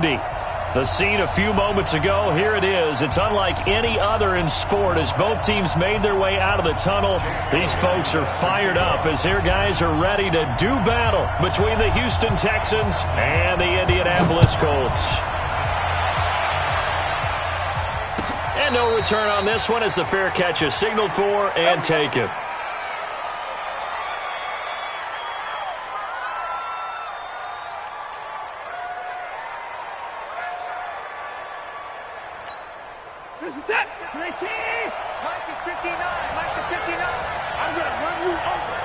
The scene a few moments ago, here it is. It's unlike any other in sport as both teams made their way out of the tunnel. These folks are fired up as their guys are ready to do battle between the Houston Texans and the Indianapolis Colts. And no return on this one as the fair catch is signaled for and taken. This is it. 19. Mike is 59. Mike is 59. I'm going to run you over.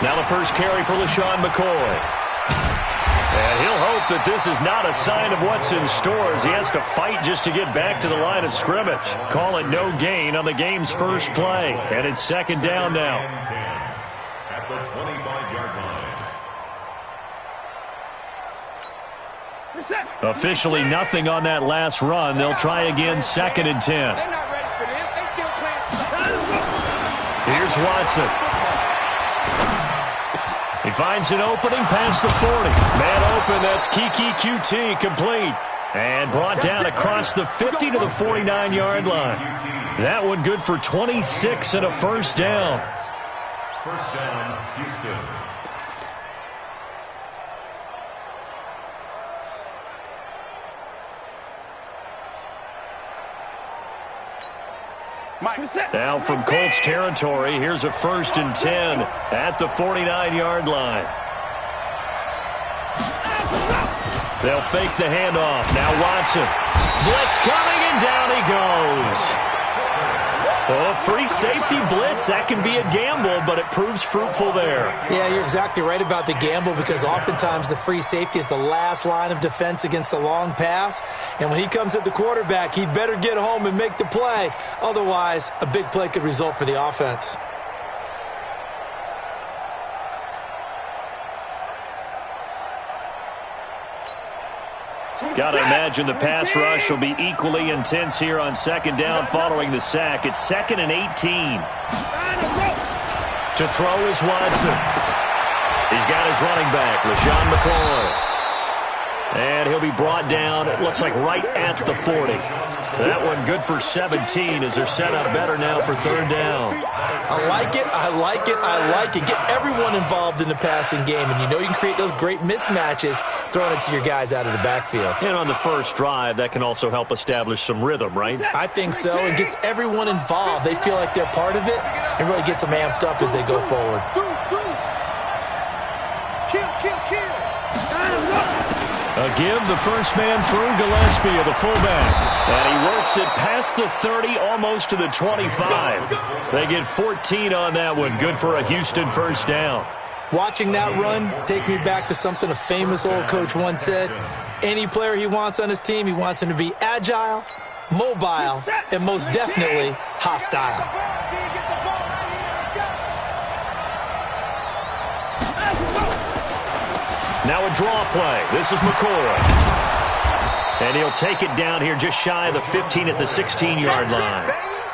Now the first carry for LaShawn McCoy. And he'll hope that this is not a sign of what's in store as he has to fight just to get back to the line of scrimmage. Call it no gain on the game's first play. And it's second down now. At the 25-yard line. Officially nothing on that last run. They'll try again, second and 10. They're not ready for this. They still playing. Here's Watson. He finds an opening past the 40. Man open, that's Kiki QT complete. And brought down across the 50 to the 49-yard line. That one good for 26 and a first down. First down, Houston. Now from Colts territory, here's a first and 10 at the 49-yard line. They'll fake the handoff. Now Watson. Blitz coming, and down he goes. Oh, free safety blitz. That can be a gamble, but it proves fruitful there. Yeah, you're exactly right about the gamble because oftentimes the free safety is the last line of defense against a long pass. And when he comes at the quarterback, he'd better get home and make the play. Otherwise, a big play could result for the offense. Got to imagine the pass rush will be equally intense here on second down following the sack. It's second and 18. To throw is Watson. He's got his running back, LaShawn McCoy. And he'll be brought down, it looks like right at the 40. That one good for 17 as they're set up better now for third down. I like it, I like it, I like it. Get everyone involved in the passing game, and you know you can create those great mismatches throwing it to your guys out of the backfield. And on the first drive, that can also help establish some rhythm, right? I think so. It gets everyone involved. They feel like they're part of it and really gets them amped up as they go forward. A give, the first man through, Gillespie of the fullback. And he works it past the 30, almost to the 25. They get 14 on that one. Good for a Houston first down. Watching that run takes me back to something a famous old coach once said. Any player he wants on his team, he wants him to be agile, mobile, and most definitely hostile. Now a draw play. This is McCoy. And he'll take it down here just shy of the 15 at the 16-yard line.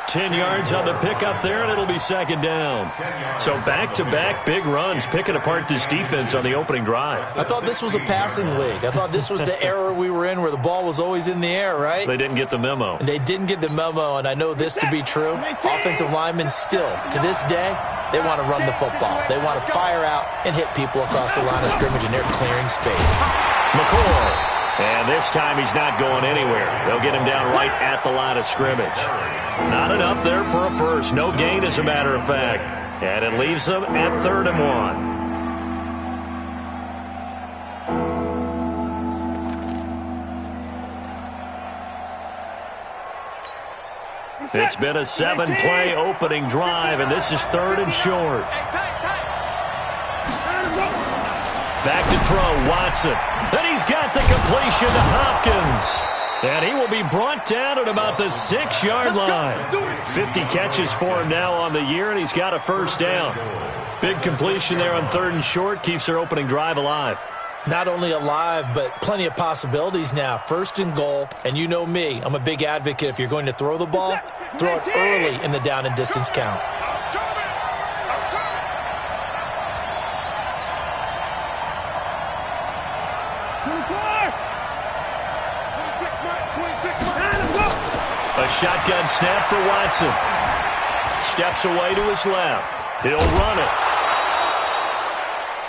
10 yards on the pickup there, and it'll be second down. So back-to-back big runs, picking apart this defense on the opening drive. I thought this was a passing league. I thought this was the era we were in where the ball was always in the air, right? They didn't get the memo. And they didn't get the memo, and I know this to be true. Offensive linemen still, to this day, they want to run the football. They want to fire out and hit people across the line of scrimmage, and they're clearing space. McCoy. And this time he's not going anywhere. They'll get him down right at the line of scrimmage. Not enough there for a first. No gain, as a matter of fact. And it leaves them at 3rd and 1. It's been a 7-play opening drive, and this is 3rd and short. Back to throw, Watson. And he's got the completion to Hopkins. And he will be brought down at about the 6-yard line. 50 catches for him now on the year, and he's got a first down. Big completion there on 3rd and short. Keeps their opening drive alive. Not only alive, but plenty of possibilities now. 1st and goal, and you know me. I'm a big advocate. If you're going to throw the ball, throw it early in the down and distance count. Come on! A shotgun snap for Watson. Steps away to his left. He'll run it.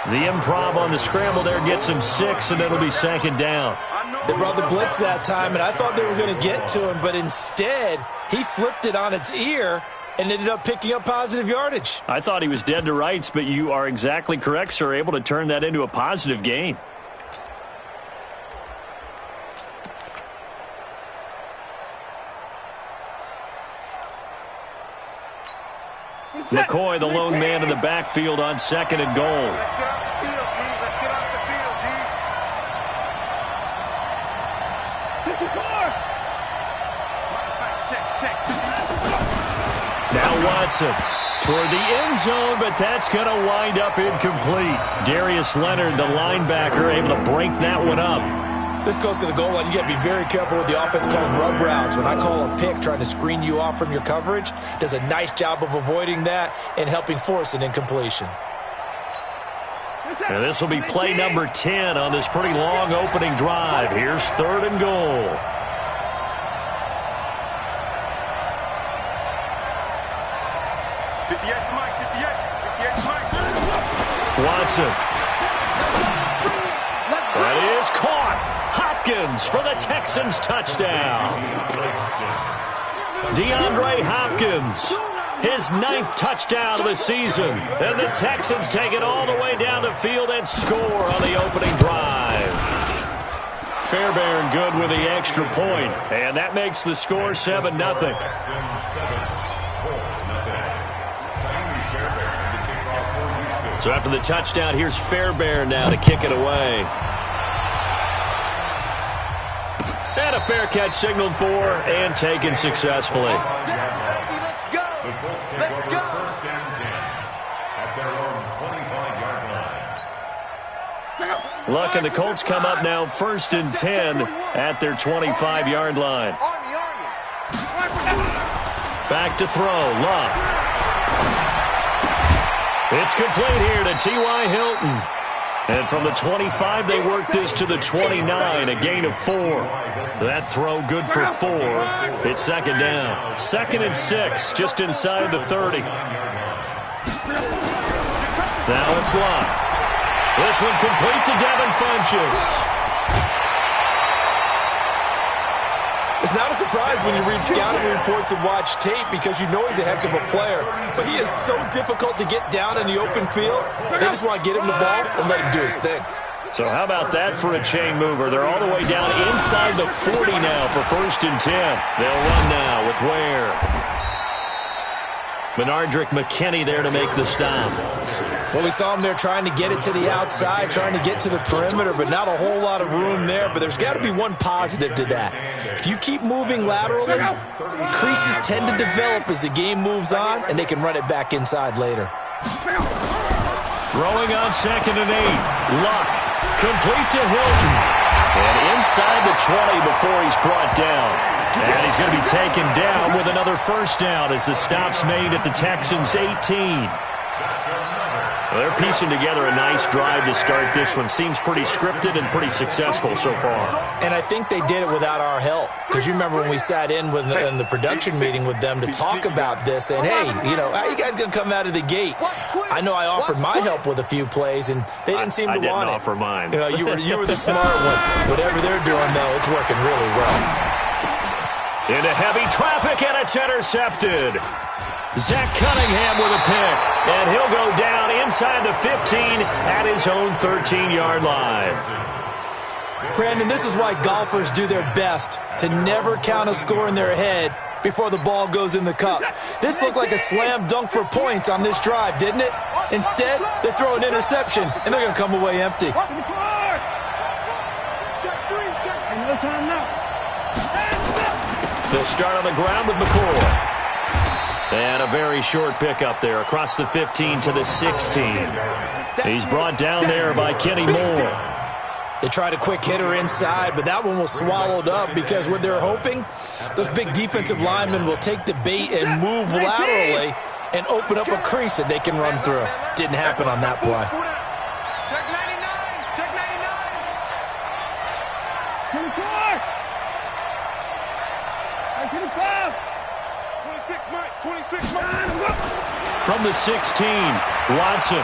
The improv on the scramble there gets him 6, and it'll be second down. They brought the blitz that time, and I thought they were going to get to him, but instead he flipped it on its ear and ended up picking up positive yardage. I thought he was dead to rights, but you are exactly correct, sir, able to turn that into a positive gain. McCoy, the lone man in the backfield on second and goal. Let's get off the field, D. Let's get off the field, D. Check. Now Watson toward the end zone, but that's going to wind up incomplete. Darius Leonard, the linebacker, able to break that one up. This close to the goal line, you got to be very careful what the offense calls rub routes. When I call a pick trying to screen you off from your coverage, does a nice job of avoiding that and helping force an incompletion. And this will be play number 10 on this pretty long opening drive. Here's third and goal. Watson. That is caught. Hopkins for the Texans touchdown. DeAndre Hopkins, his 9th touchdown of the season. And the Texans take it all the way down the field and score on the opening drive. Fairbairn good with the extra point, and that makes the score 7-0. So after the touchdown, here's Fairbairn now to kick it away. And a fair catch signaled for and taken successfully. Let's go. Let's go. First and 10 at their own 25-yard line. Luck and the Colts come up now first and 10 at their 25-yard line. Back to throw, Luck. It's complete here to T.Y. Hilton. And from the 25, they work this to the 29, a gain of 4. That throw good for 4. It's second down. 2nd and 6, just inside the 30. Now it's Luck. This one complete to Devin Funchess. It's not a surprise when you read scouting reports and watch tape because you know he's a heck of a player. But he is so difficult to get down in the open field. They just want to get him the ball and let him do his thing. So how about that for a chain mover? They're all the way down inside the 40 now for first and 10. They'll run now with Ware. Benardrick McKinney there to make the stop. Well, we saw him there trying to get it to the outside, trying to get to the perimeter, but not a whole lot of room there. But there's got to be one positive to that. If you keep moving laterally, creases tend to develop as the game moves on, and they can run it back inside later. Throwing on 2nd and 8. Luck. Complete to Hilton. And inside the 20 before he's brought down. And he's going to be taken down with another first down as the stop's made at the Texans' 18. Well, they're piecing together a nice drive to start this one. Seems pretty scripted and pretty successful so far. And I think they did it without our help. Because you remember when we sat in the production meeting with them to talk about this, and hey, you know, how are you guys going to come out of the gate? I know I offered my help with a few plays, and they didn't seem to want it. I didn't offer mine. You know, you were the smart one. Whatever they're doing, though, it's working really well. Into heavy traffic, and it's intercepted. Zach Cunningham with a pick, and he'll go down inside the 15 at his own 13-yard line. Brandon, this is why golfers do their best to never count a score in their head before the ball goes in the cup. This looked like a slam dunk for points on this drive, didn't it? Instead, they throw an interception, and they're going to come away empty. They'll start on the ground with McCoy. And a very short pickup there across the 15 to the 16. He's brought down there by Kenny Moore. They tried a quick hitter inside, but that one was swallowed up because what they're hoping, those big defensive linemen will take the bait and move laterally and open up a crease that they can run through. Didn't happen on that play. Check 99. Check 99. 25. 26, Mike. 26, Mike. From the 16, Watson.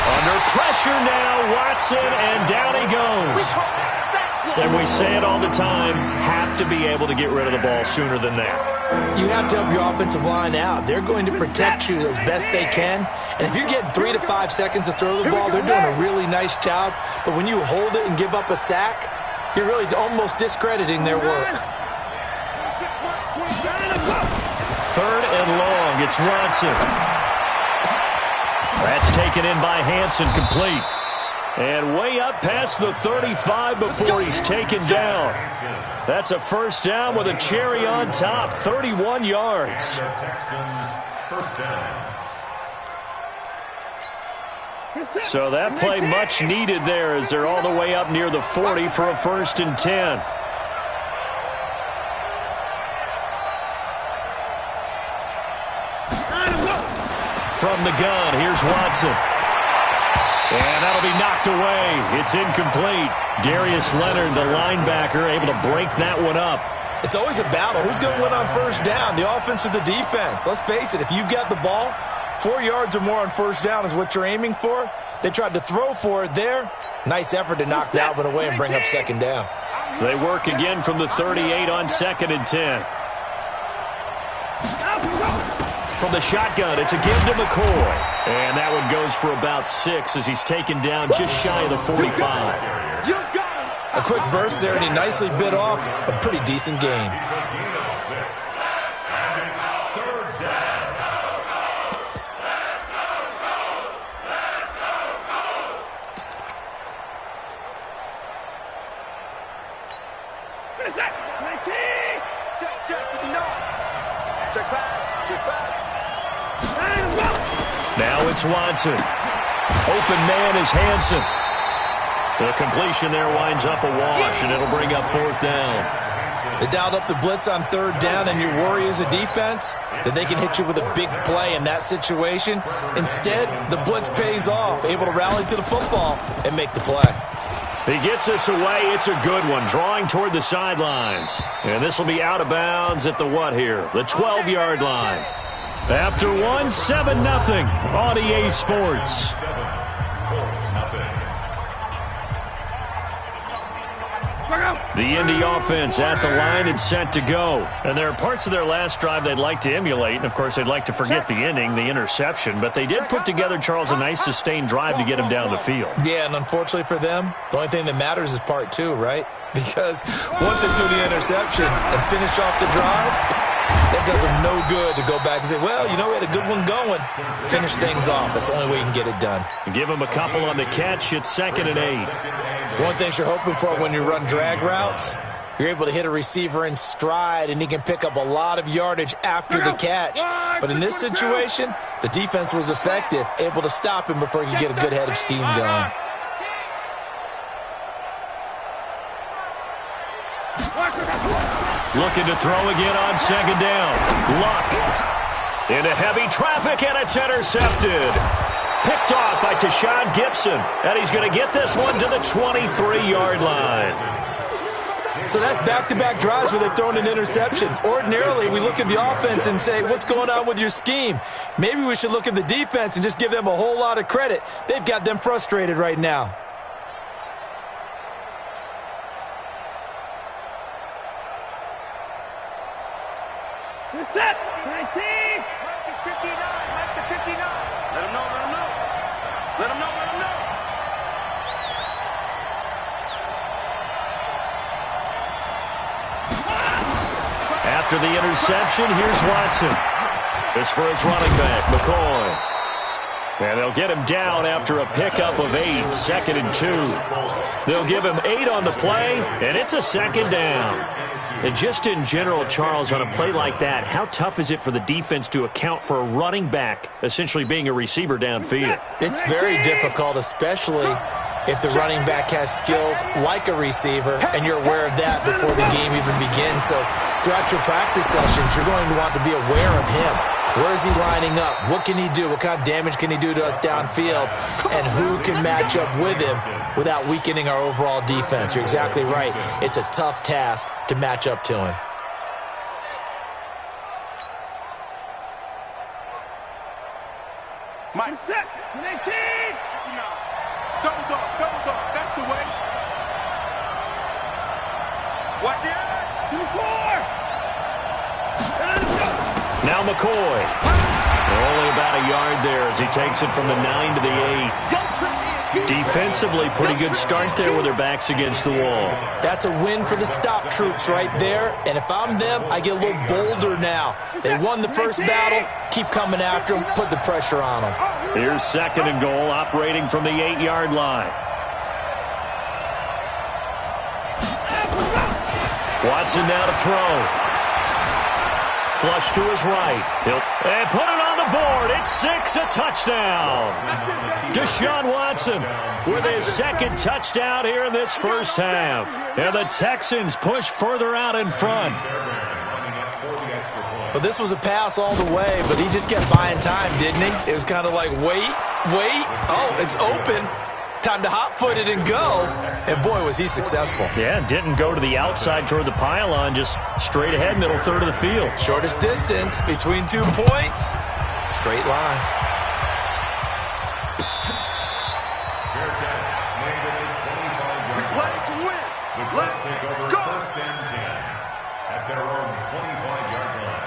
Under pressure now, Watson, and down he goes. And we say it all the time, have to be able to get rid of the ball sooner than that. You have to help your offensive line out. They're going to protect you as best they can. And if you're getting 3 to 5 seconds to throw the ball, they're doing a really nice job. But when you hold it and give up a sack, you're really almost discrediting their work. 3rd and long, it's Watson. That's taken in by Hansen, complete. And way up past the 35 before he's taken down. That's a first down with a cherry on top, 31 yards. Texans, first down. So that play much needed there as they're all the way up near the 40 for a 1st and 10. From the gun, here's Watson. And that'll be knocked away. It's incomplete. Darius Leonard, the linebacker, able to break that one up. It's always a battle. Who's going to win on first down, the offense or the defense? Let's face it, if you've got the ball, 4 yards or more on first down is what you're aiming for. They tried to throw for it there. Nice effort to knock that one away and bring up 2nd down. They work again from the 38 on 2nd and 10. From the shotgun, it's a give to McCoy. And that one goes for about 6 as he's taken down just shy of the 45. A quick burst there, and he nicely bit off a pretty decent gain. Now it's Watson. Open man is Hansen. The completion there winds up a wash, and it'll bring up 4th down. They dialed up the blitz on 3rd down, and your worry as a defense that they can hit you with a big play in that situation. Instead, the blitz pays off, able to rally to the football and make the play. He gets us away. It's a good one, drawing toward the sidelines. And this will be out of bounds at the what here? The 12-yard line. After one, 7-0 on EA Sports. The Indy offense at the line and set to go. And there are parts of their last drive they'd like to emulate. And, of course, they'd like to forget the inning, the interception. But they did put together, Charles, a nice sustained drive to get him down the field. Yeah, and unfortunately for them, the only thing that matters is part 2, right? Because once they do the interception and finish off the drive, that does them no good to go back and say, well, you know, we had a good one going. Finish things off. That's the only way you can get it done. Give him a couple on the catch. It's 2nd and 8. One thing you're hoping for when you run drag routes, you're able to hit a receiver in stride, and he can pick up a lot of yardage after the catch. But in this situation, the defense was effective, able to stop him before he could get a good head of steam going. Looking to throw again on 2nd down. Luck into heavy traffic, and it's intercepted. Picked off by Tashawn Gibson, and he's going to get this one to the 23-yard line. So that's back-to-back drives where they've thrown an interception. Ordinarily, we look at the offense and say, what's going on with your scheme? Maybe we should look at the defense and just give them a whole lot of credit. They've got them frustrated right now. They're set. 19. Mike is 59. Mike to 59. Let him know. Let him know. Let him know. Let him know. After the interception, here's Watson. This for his running back, McCoy. And they'll get him down after a pickup of 8, 2nd and 2. They'll give him 8 on the play, and it's a 2nd down. And just in general, Charles, on a play like that, how tough is it for the defense to account for a running back essentially being a receiver downfield? It's very difficult, especially if the running back has skills like a receiver, and you're aware of that before the game even begins. So throughout your practice sessions, you're going to want to be aware of him. Where is he lining up? What can he do? What kind of damage can he do to us downfield? And who can match up with him without weakening our overall defense? You're exactly right. It's a tough task to match up to him. Mike, set, 19. Double dog, that's the way. Watch the eye. 4. Now McCoy. Only about a yard there as he takes it from the 9 to the 8. Defensively, pretty good start there with their backs against the wall. That's a win for the stop troops right there. And if I'm them, I get a little bolder now. They won the first battle. Keep coming after them. Put the pressure on them. Here's 2nd and goal, operating from the 8-yard line. Watson now to throw. Flush to his right. And put it on the board. It's 6, a touchdown. Deshaun Watson with his 2nd touchdown here in this first half. And the Texans push further out in front. Well, this was a pass all the way, but he just kept buying time, didn't he? It was kind of like, wait. Oh, it's open. Time to hot-foot it and go. And, boy, was he successful. Yeah, didn't go to the outside toward the pylon, just straight ahead, middle third of the field. Shortest distance between 2 points. Straight line. Play to win. Let's take over go. 1st and 10 at their own 25-yard line.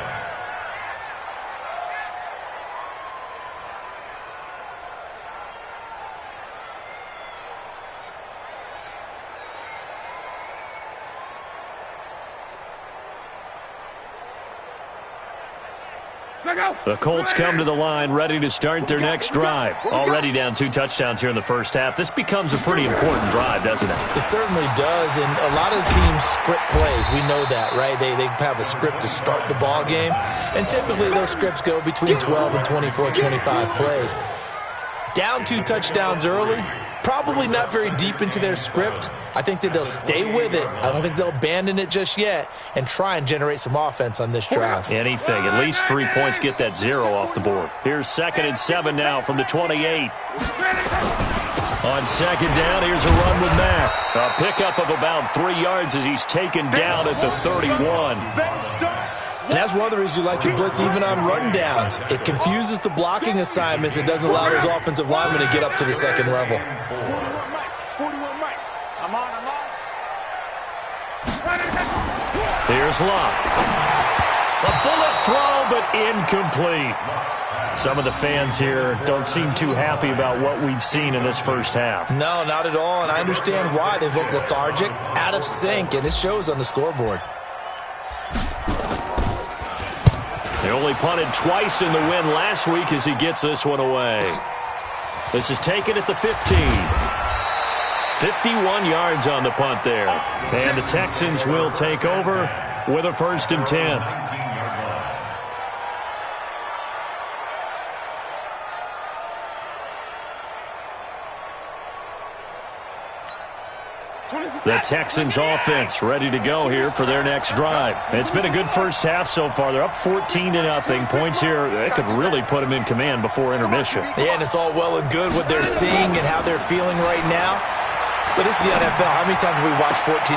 The Colts come to the line ready to start their next drive. Already down 2 touchdowns here in the first half. This becomes a pretty important drive, doesn't it? It certainly does, and a lot of teams script plays. We know that, right? They have a script to start the ball game, and typically those scripts go between 12 and 24, 25 plays. Down 2 touchdowns early, probably not very deep into their script. I think that they'll stay with it. I don't think they'll abandon it just yet and try and generate some offense on this drive. Anything. At least 3 points, get that 0 off the board. Here's 2nd and 7 now from the 28. On 2nd down, here's a run with Mack. A pickup of about 3 yards as he's taken down at the 31. And that's one of the reasons you like to blitz even on run downs. It confuses the blocking assignments. It doesn't allow those offensive linemen to get up to the 2nd level. 41 Mike. I'm on. Here's Locke. A bullet throw, but incomplete. Some of the fans here don't seem too happy about what we've seen in this first half. No, not at all, and I understand why. They look lethargic, out of sync, and it shows on the scoreboard. They only punted twice in the win last week as he gets this one away. This is taken at the 15. 51 yards on the punt there. And the Texans will take over with a 1st and 10. The Texans offense ready to go here for their next drive. It's been a good first half so far. They're up 14-0. Points here, that could really put them in command before intermission. Yeah, and it's all well and good what they're seeing and how they're feeling right now. But this is the NFL. How many times have we watched 14-0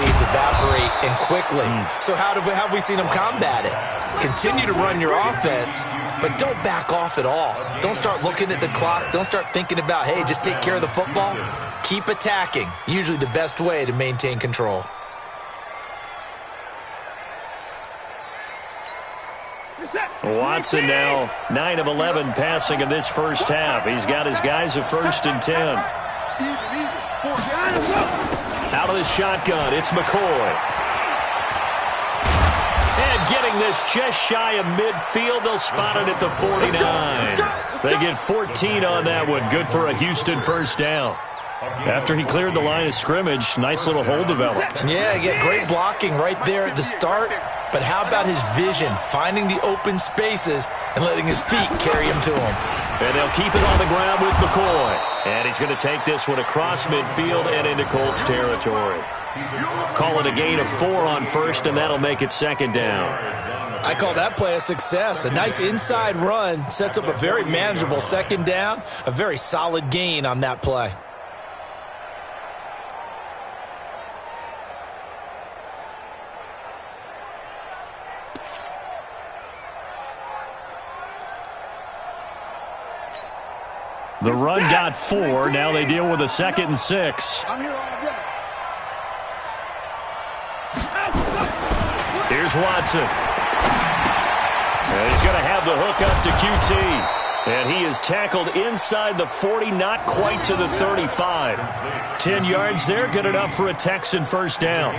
leads evaporate and quickly? So how have we seen them combat it? Continue to run your offense, but don't back off at all. Don't start looking at the clock. Don't start thinking about, hey, just take care of the football. Keep attacking. Usually the best way to maintain control. Watson now 9 of 11 passing in this first half. He's got his guys at 1st and 10. Out of the shotgun, it's McCoy. And getting this just shy of midfield, they'll spot it at the 49. They get 14 on that one. Good for a Houston 1st down. After he cleared the line of scrimmage, nice little hole developed. Yeah, great blocking right there at the start. But how about his vision, finding the open spaces and letting his feet carry him to him? And they'll keep it on the ground with McCoy. And he's going to take this one across midfield and into Colts territory. Call it a gain of 4 on first, and that'll make it second down. I call that play a success. A nice inside run sets up a very manageable second down, a very solid gain on that play. The run got 4. Now they deal with a 2nd and 6. I'm here all day. Here's Watson. And he's going to have the hook up to QT. And he is tackled inside the 40, not quite to the 35. 10 yards there, good enough for a Texan first down.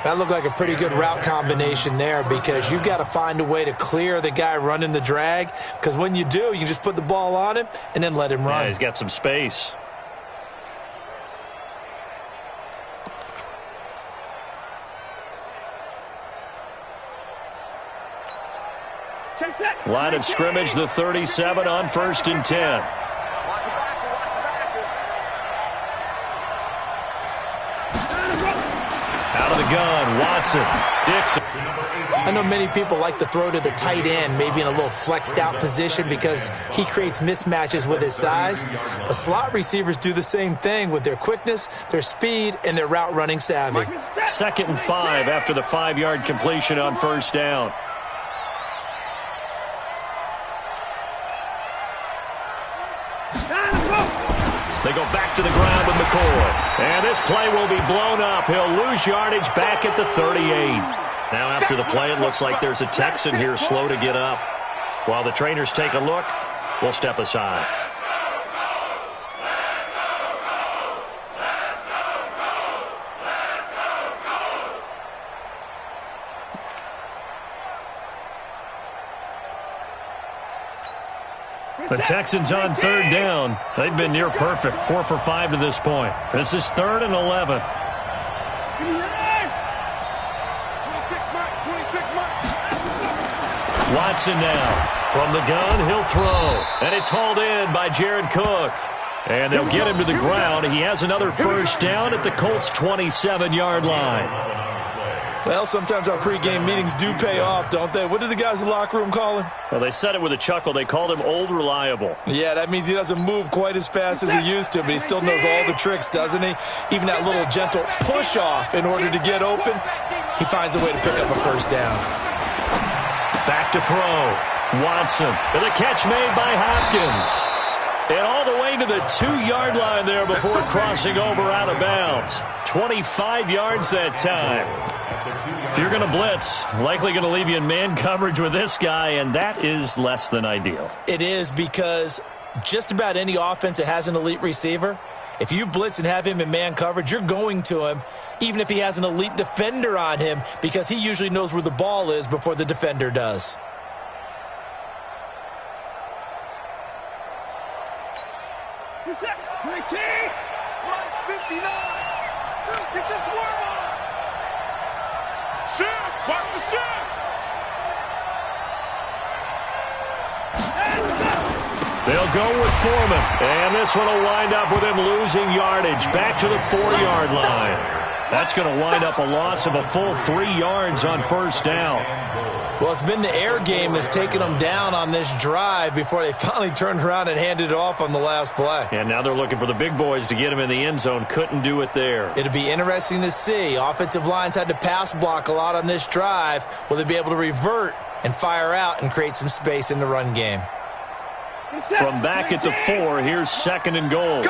That looked like a pretty good route combination there because you've got to find a way to clear the guy running the drag, because when you do, you just put the ball on him and then let him run. Yeah, he's got some space. Line of scrimmage, the 37 on 1st and 10. Out of the gun, Watson, Dixon. I know many people like to throw to the tight end, maybe in a little flexed out position because he creates mismatches with his size. But slot receivers do the same thing with their quickness, their speed, and their route running savvy. 2nd and 5 after the 5-yard completion on first down. They go back to the ground with McCoy. And this play will be blown up. He'll lose yardage back at the 38. Now after the play, it looks like there's a Texan here slow to get up. While the trainers take a look, we'll step aside. The Texans on 3rd down. They've been near perfect, 4 for 5 to this point. This is 3rd and 11. Watson now. From the gun, he'll throw. And it's hauled in by Jared Cook. And they'll get him to the ground. He has another first down at the Colts' 27-yard line. Well, sometimes our pregame meetings do pay off, don't they? What did the guys in the locker room call him? Well, they said it with a chuckle. They called him Old Reliable. Yeah, that means he doesn't move quite as fast as he used to, but he still knows all the tricks, doesn't he? Even that little gentle push-off in order to get open, he finds a way to pick up a first down. Back to throw. Watson. And the catch made by Hopkins. And all the way to the 2-yard line there before crossing over out of bounds. 25 yards that time. If you're going to blitz, likely going to leave you in man coverage with this guy, and that is less than ideal. It is, because just about any offense that has an elite receiver, if you blitz and have him in man coverage, you're going to him, even if he has an elite defender on him, because he usually knows where the ball is before the defender does. Set, 19, 59. Get your swarm on. Shift, watch the shift. They'll go with Foreman. And this one will wind up with him losing yardage back to the 4-yard line. That's going to wind up a loss of a full 3 yards on first down. Well, it's been the air game that's taken them down on this drive before they finally turned around and handed it off on the last play. And now they're looking for the big boys to get him in the end zone. Couldn't do it there. It'll be interesting to see. Offensive lines had to pass block a lot on this drive. Will they be able to revert and fire out and create some space in the run game? From back at the 4, here's 2nd and goal.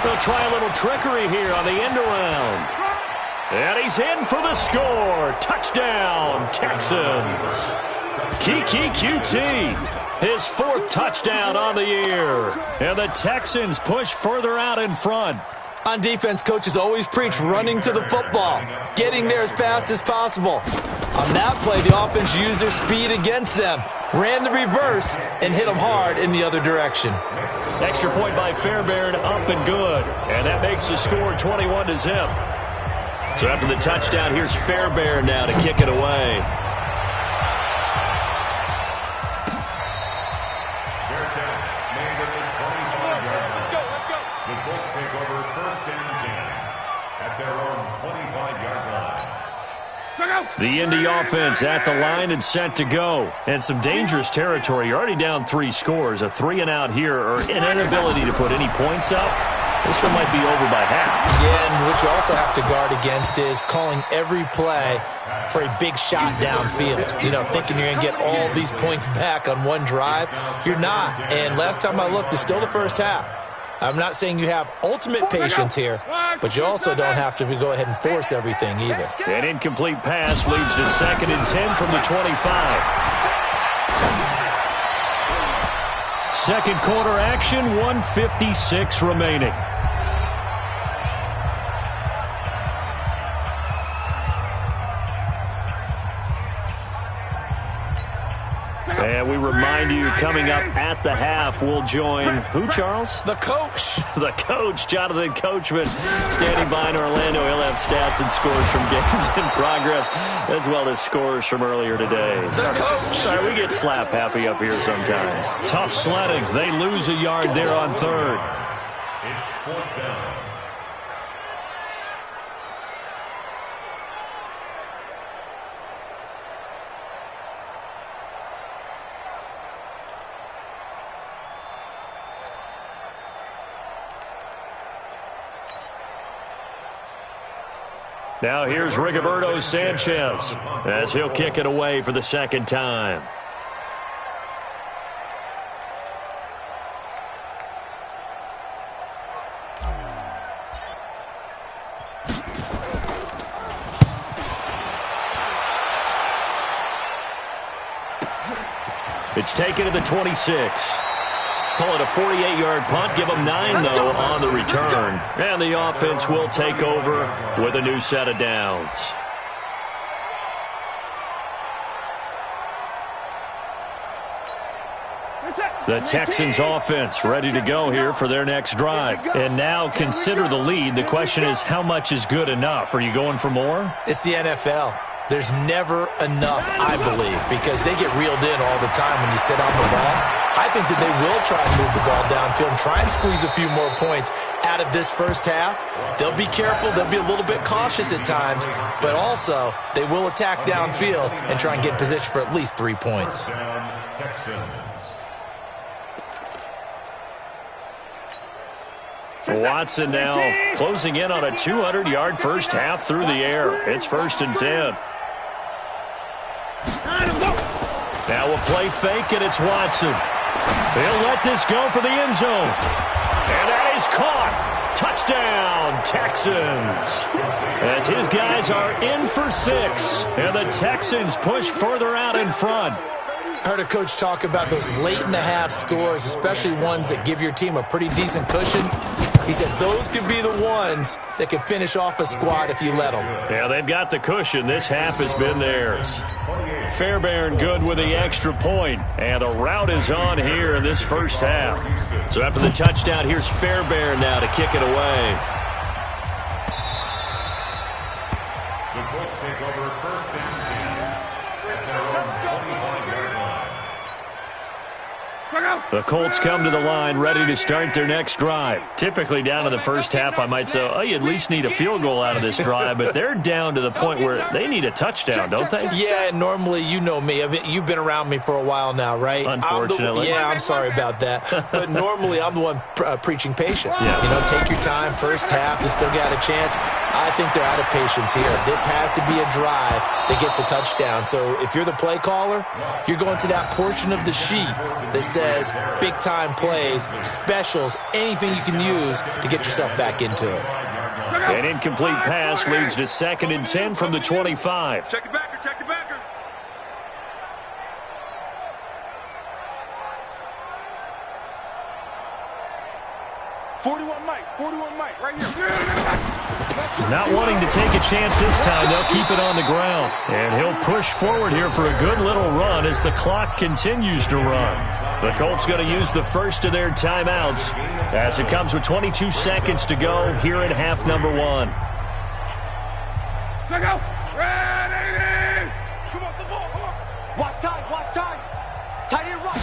They'll try a little trickery here on the end around. And he's in for the score. Touchdown, Texans. Kiki QT, his 4th touchdown on the year. And the Texans push further out in front. On defense, coaches always preach running to the football, getting there as fast as possible. On that play, the offense used their speed against them. ran the reverse, and hit him hard in the other direction. Extra point by Fairbairn, up and good. And that makes the score 21-0. So after the touchdown, here's Fairbairn now to kick it away. Their catch made at the 25-yard line. The Colts take over first and 10 at their own 25-yard line. The Indy offense at the line and set to go. And some dangerous territory. You're already down 3 scores. A 3-and-out here or an inability to put any points up. This one might be over by half. Yeah, and what you also have to guard against is calling every play for a big shot downfield. You know, thinking you're going to get all these points back on one drive. You're not. And last time I looked, it's still the first half. I'm not saying you have ultimate patience here, but you also don't have to go ahead and force everything either. An incomplete pass leads to 2nd and 10 from the 25. Second quarter action, 1:56 remaining. And we remind you, coming up at the half, we'll join who, Charles? The coach. The coach, Jonathan Coachman, standing by in Orlando. He'll have stats and scores from games in progress, as well as scores from earlier today. The coach. Sorry, we get slap happy up here sometimes. Tough sledding. They lose a yard there on 3rd. It's 4th down. Now here's Rigoberto Sanchez as he'll kick it away for the 2nd time. It's taken to the 26. Call it a 48-yard punt. Give them 9, though, on the return. And the offense will take over with a new set of downs. The Texans offense ready to go here for their next drive. And now consider the lead. The question is, how much is good enough? Are you going for more? It's the NFL. There's never enough, I believe, because they get reeled in all the time when you sit on the ball. I think that they will try and move the ball downfield and try and squeeze a few more points out of this first half. They'll be careful. They'll be a little bit cautious at times, but also they will attack downfield and try and get in position for at least 3 points. Watson now closing in on a 200-yard first half through the air. It's 1st and 10. Now a play fake, and it's Watson. He'll let this go for the end zone. And that is caught. Touchdown, Texans. As his guys are in for 6. And the Texans push further out in front. I heard a coach talk about those late-in-the-half scores, especially ones that give your team a pretty decent cushion. He said those could be the ones that can finish off a squad if you let them. Yeah, they've got the cushion. This half has been theirs. Fairbairn good with the extra point. And the route is on here in this first half. So after the touchdown, here's Fairbairn now to kick it away. The Colts take over first and 10 at their own 25-yard line. The Colts come to the line ready to start their next drive. Typically down in the first half, I might say, oh, you at least need a field goal out of this drive, but they're down to the point where they need a touchdown, don't they? Yeah, normally, you know me. I mean, you've been around me for a while now, right? Unfortunately. I'm sorry about that. But normally, I'm the one preaching patience. Yeah. You know, take your time. First half, you still got a chance. I think they're out of patience here. This has to be a drive that gets a touchdown. So if you're the play caller, you're going to that portion of the sheet that says big-time plays, specials, anything you can use to get yourself back into it. An incomplete pass leads to 2nd and 10 from the 25. Check the backer, check the backer. 41 Mike, right here. Not wanting to take a chance this time, they'll keep it on the ground. And he'll push forward here for a good little run as the clock continues to run. The Colts going to use the first of their timeouts as it comes with 22 seconds to go here in half number one. Check out. Ready. Come on, the ball. Come on. Watch time. Tight end rock.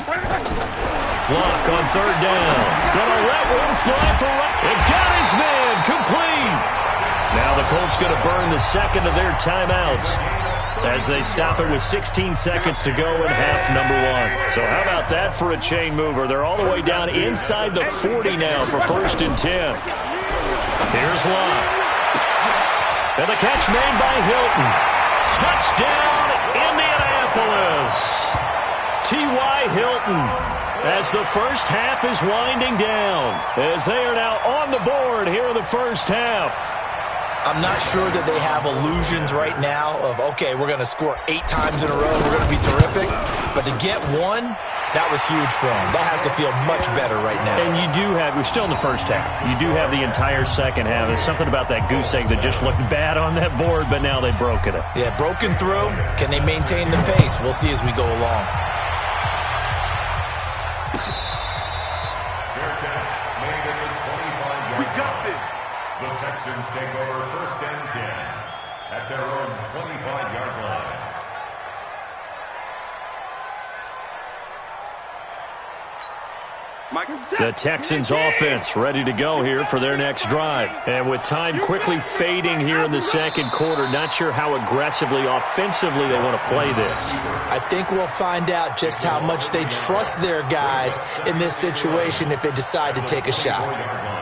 Block on third down. Gonna let one fly for right. It got his man complete. Now the Colts going to burn the second of their timeouts as they stop it with 16 seconds to go in half number one. So how about that for a chain mover? They're all the way down inside the 40 now for 1st and 10. Here's Locke. And the catch made by Hilton. Touchdown, Indianapolis. T.Y. Hilton as the first half is winding down as they are now on the board here in the first half. I'm not sure that they have illusions right now of, okay, we're going to score 8 times in a row, we're going to be terrific. But to get one, that was huge for them. That has to feel much better right now. And you do have, we're still in the first half. You do have the entire second half. There's something about that goose egg that just looked bad on that board, but now they've broken it. Yeah, broken through. Can they maintain the pace? We'll see as we go along. We got this. The Texans take over 1st and 10 at their own 25-yard line. The Texans offense ready to go here for their next drive. And with time quickly fading here in the second quarter, not sure how aggressively, offensively they want to play this. I think we'll find out just how much they trust their guys in this situation if they decide to take a shot.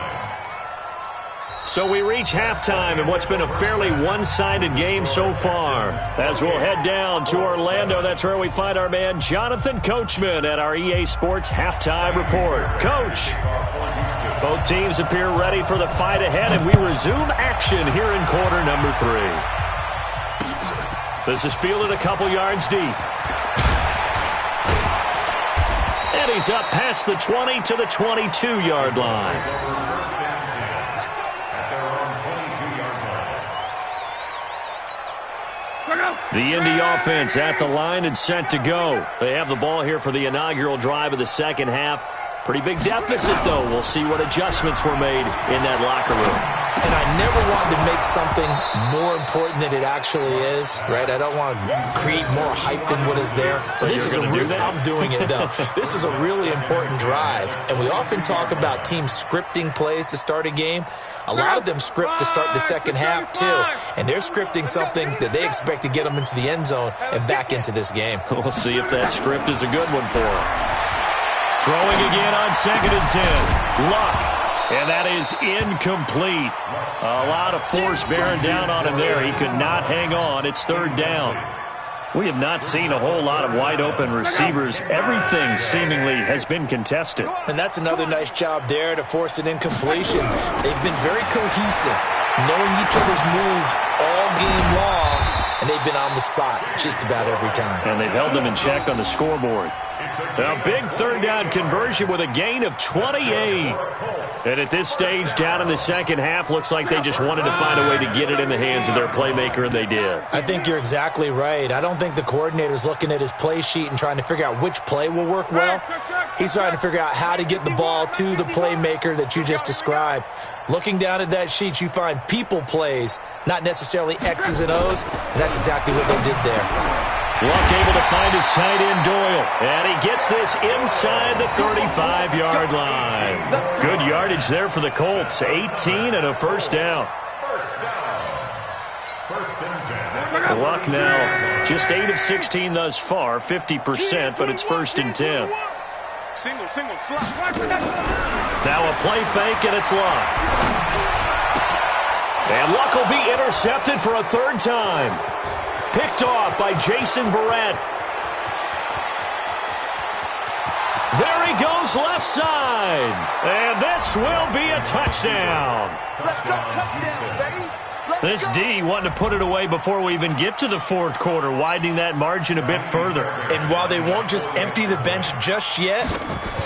So we reach halftime in what's been a fairly one-sided game so far. As we'll head down to Orlando, that's where we find our man Jonathan Coachman at our EA Sports Halftime Report. Coach, both teams appear ready for the fight ahead, and we resume action here in quarter number 3. This is fielded a couple yards deep. And he's up past the 20 to the 22-yard line. The Indy offense at the line and set to go. They have the ball here for the inaugural drive of the second half. Pretty big deficit, though. We'll see what adjustments were made in that locker room. And I never wanted to make something more important than it actually is, right? I don't want to create more hype than what is there. But this is I'm doing it, though. This is a really important drive. And we often talk about teams scripting plays to start a game. A lot of them script to start the second half, too. And they're scripting something that they expect to get them into the end zone and back into this game. We'll see if that script is a good one for them. Throwing again on 2nd and 10. Luck. And that is incomplete. A lot of force bearing down on him there. He could not hang on. It's 3rd down. We have not seen a whole lot of wide-open receivers. Everything seemingly has been contested. And that's another nice job there to force an incompletion. They've been very cohesive, knowing each other's moves all game long, and they've been on the spot just about every time. And they've held them in check on the scoreboard. A big 3rd down conversion with a gain of 28. And at this stage, down in the second half, looks like they just wanted to find a way to get it in the hands of their playmaker, and they did. I think you're exactly right. I don't think the coordinator's looking at his play sheet and trying to figure out which play will work well. He's trying to figure out how to get the ball to the playmaker that you just described. Looking down at that sheet, you find people plays, not necessarily X's and O's, and that's exactly what they did there. Luck able to find his tight end Doyle, and he gets this inside the 35-yard line. Good yardage there for the Colts, 18 and a 1st down. Luck now just 8 of 16 thus far, 50%, but it's 1st and 10. Single, slot. Now a play fake, and it's Luck. And Luck will be intercepted for a 3rd time. Picked off by Jason Verrett. There he goes left side. And this will be a touchdown. Let's go touchdown, baby. This D wanting to put it away before we even get to the fourth quarter, widening that margin a bit further. And while they won't just empty the bench just yet,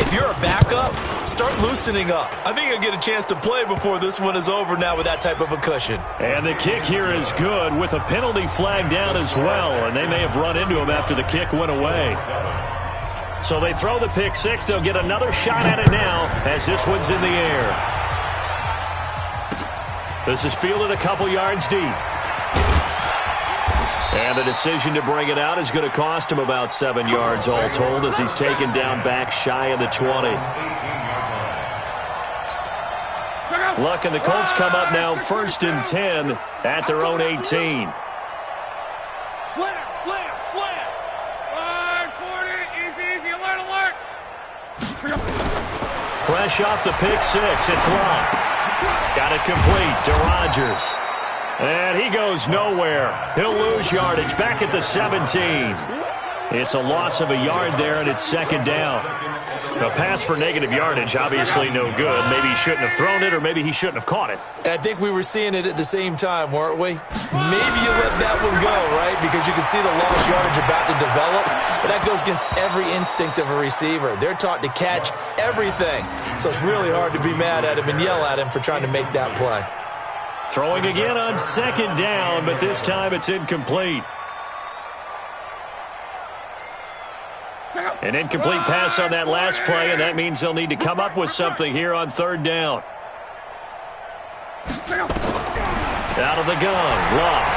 if you're a backup, start loosening up. I think you'll get a chance to play before this one is over now with that type of a cushion. And the kick here is good with a penalty flag down as well, and they may have run into him after the kick went away. So they throw the pick six. They'll get another shot at it now as this one's in the air. This is fielded a couple yards deep. And the decision to bring it out is going to cost him about 7 yards all told as he's taken down back shy of the 20. Luck and the Colts come up now 1st and 10 at their own 18. Slam, slam, slam. 540, easy, alert. Fresh off the pick six, it's locked. Got it complete to Rodgers. And he goes nowhere. He'll lose yardage back at the 17. It's a loss of a yard there, and it's 2nd down. A pass for negative yardage, obviously no good. Maybe he shouldn't have thrown it, or maybe he shouldn't have caught it. I think we were seeing it at the same time, weren't we? Maybe you let that one go, right? Because you can see the lost yardage about to develop. But that goes against every instinct of a receiver. They're taught to catch everything. So it's really hard to be mad at him and yell at him for trying to make that play. Throwing again on 2nd down, but this time it's incomplete. An incomplete pass on that last play, and that means they'll need to come up with something here on 3rd down. Out of the gun, Love.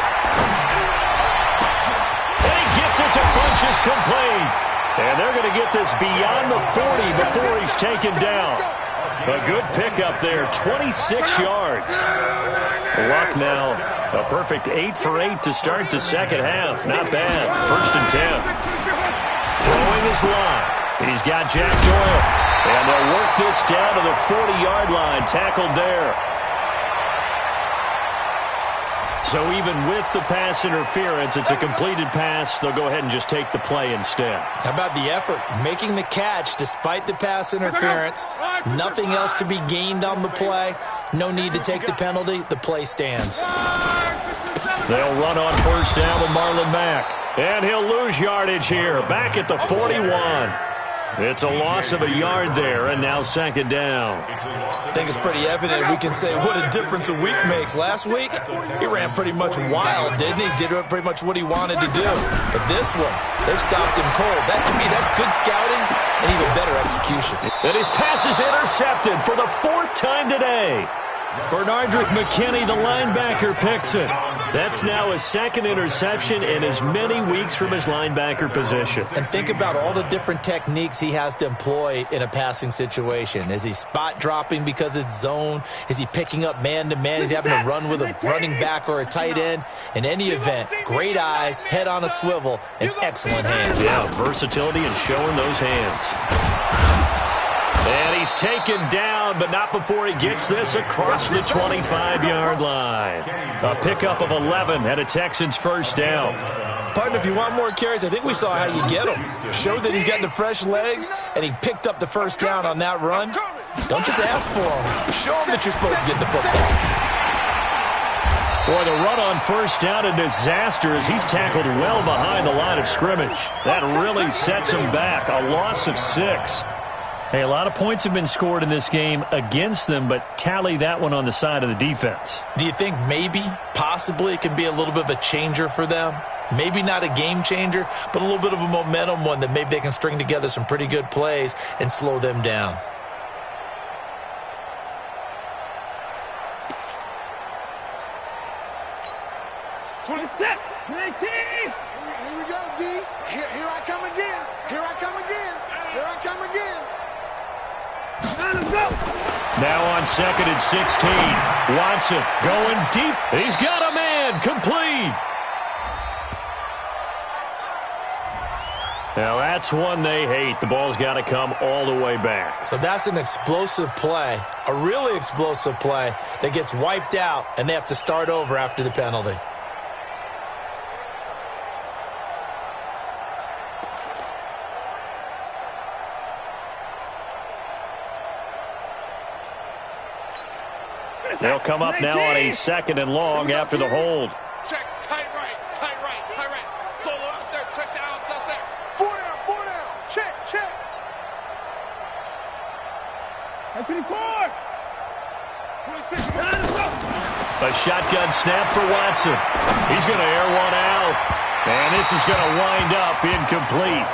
And he gets it to Funchess complete. And they're going to get this beyond the 40 before he's taken down. A good pickup there, 26 yards. Luck now, a perfect 8 for 8 to start the second half. Not bad, 1st and 10. Throwing his line. He's got Jack Doyle. And they'll work this down to the 40-yard line. Tackled there. So even with the pass interference, it's a completed pass. They'll go ahead and just take the play instead. How about the effort? Making the catch despite the pass interference. Nothing else to be gained on the play. No need to take the penalty. The play stands. They'll run on 1st down with Marlon Mack. And he'll lose yardage here. Back at the 41. It's a loss of a yard there, and now 2nd down. I think it's pretty evident. We can say what a difference a week makes. Last week, he ran pretty much wild, didn't he? Did pretty much what he wanted to do. But this one, they've stopped him cold. That, to me, that's good scouting and even better execution. And his pass is intercepted for the 4th time today. Bernardrick McKinney, the linebacker, picks it. That's now his 2nd interception in as many weeks from his linebacker position. And think about all the different techniques he has to employ in a passing situation. Is he spot dropping because it's zone? Is he picking up man-to-man? Is he having to run with a running back or a tight end? In any event, great eyes, head on a swivel, and excellent hands. Yeah, versatility and showing those hands. And he's taken down, but not before he gets this across the 25-yard line. A pickup of 11 and a Texans 1st down. Partner, if you want more carries, I think we saw how you get him. Showed that he's got the fresh legs, and he picked up the 1st down on that run. Don't just ask for him. Show him that you're supposed to get the football. Boy, the run on 1st down, a disaster as he's tackled well behind the line of scrimmage. That really sets him back. A loss of 6. Hey, a lot of points have been scored in this game against them, but tally that one on the side of the defense. Do you think maybe, possibly, it can be a little bit of a changer for them? Maybe not a game changer, but a little bit of a momentum one that maybe they can string together some pretty good plays and slow them down. Set, 19. Here we go, D. Here I come again. Here I come again. Here I come again. Now on 2nd and 16. Watson going deep. He's got a man. Complete. Now that's one they hate. The ball's got to come all the way back. So that's an explosive play, a really explosive play that gets wiped out, and they have to start over after the penalty. They'll come up now on a 2nd and long after the hold. Check, tight right. Solo out there, check the outs out there. 4 down. Check. 24. 26. A shotgun snap for Watson. He's going to air one out. And this is going to wind up incomplete.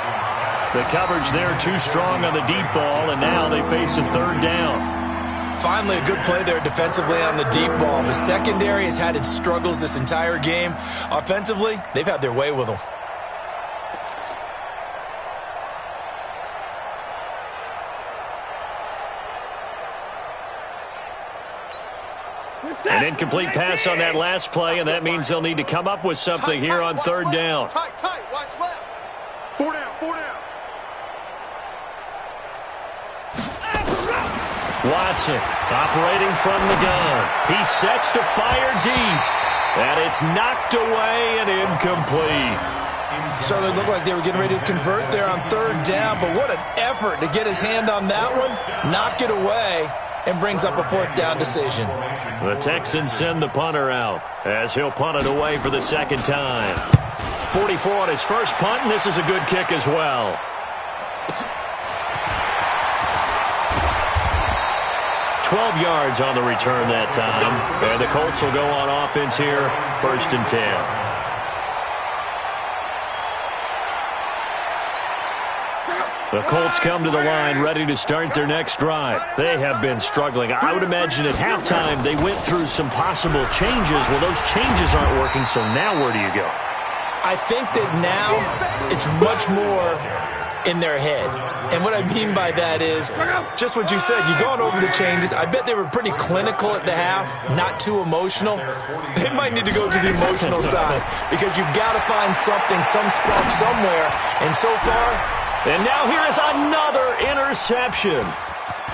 The coverage there too strong on the deep ball, and now they face a 3rd down. Finally a good play there defensively on the deep ball. The secondary has had its struggles this entire game. Offensively, they've had their way with them. An incomplete pass on that last play, and that means they'll need to come up with something here on 3rd down. Tight, watch left. 4 down. Watson operating from the gun. He sets to fire deep, and it's knocked away and incomplete. So they looked like they were getting ready to convert there on 3rd down, but what an effort to get his hand on that one, knock it away, and brings up a 4th down decision. The Texans send the punter out as he'll punt it away for the 2nd time. 44 on his first punt, and this is a good kick as well. $12 yards on the return that time, and the Colts will go on offense here, 1st and 10. The Colts come to the line ready to start their next drive. They have been struggling. I would imagine at halftime they went through some possible changes. Well, those changes aren't working, so now where do you go? I think that now it's much more in their head. And what I mean by that is just what you said. You've gone over the changes. I bet they were pretty clinical at the half, not too emotional. They might need to go to the emotional side because you've got to find something, some spark somewhere. And so far... And now here is another interception.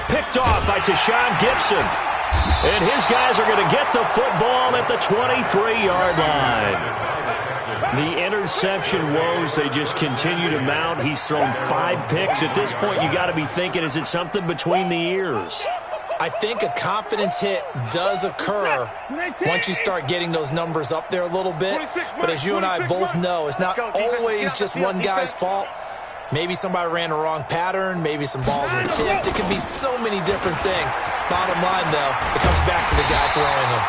Picked off by Tashawn Gibson. And his guys are going to get the football at the 23-yard line. The interception woes, they just continue to mount. He's thrown 5 picks. At this point, you got to be thinking, is it something between the ears? I think a confidence hit does occur once you start getting those numbers up there a little bit. But as you and I both know, it's not always just one guy's fault. Maybe somebody ran a wrong pattern. Maybe some balls were tipped. It could be so many different things. Bottom line, though, it comes back to the guy throwing them.